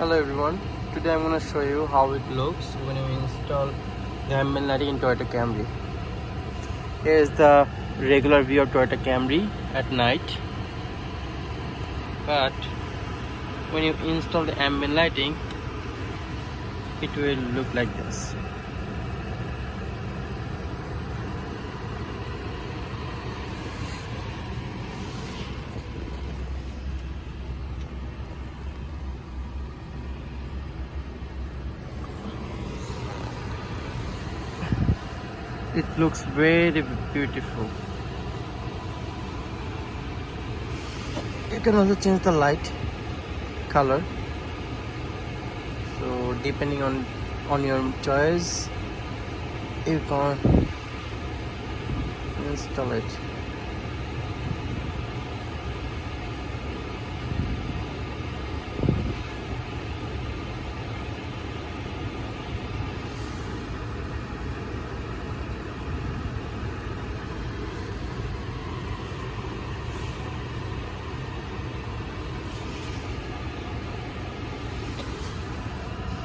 Hello everyone, today I'm going to show you how it looks when you install the ambient lighting in Toyota Camry. Here is the regular view of Toyota Camry at night, but when you install the ambient lighting it will look like this. It looks very beautiful. You can also change the light color, so depending on your choice you can install it.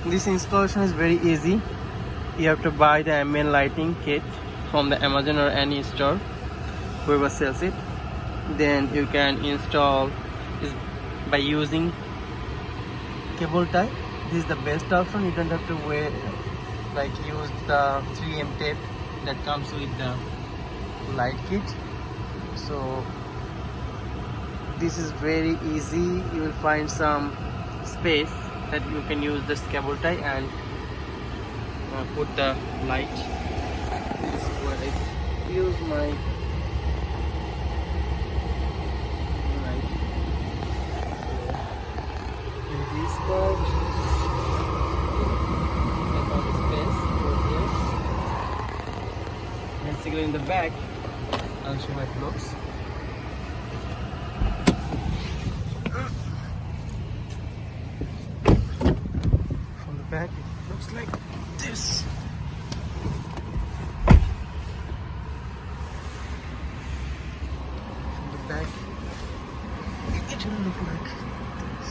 This installation is very easy. You have to buy the ambient lighting kit from the Amazon or any store, whoever sells it. Then you can install this by using cable tie. This is the best option. You don't have to use the 3M tape that comes with the light kit. So this is very easy. You will find some space that you can use this cable tie and put the light. This is where I use my light. In this part, I found the space over here. Basically, in the back, I'll show how it looks. Back, it looks like this. From the back, it will look like this.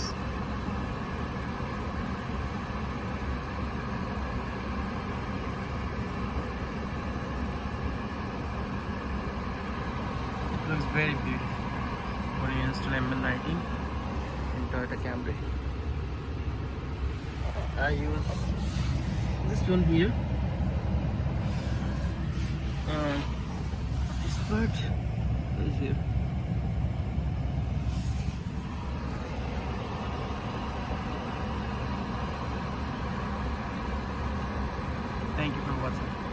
It looks very beautiful when you install ambient lighting in Toyota Camry. I use this one here, and this part is here. Thank you for watching.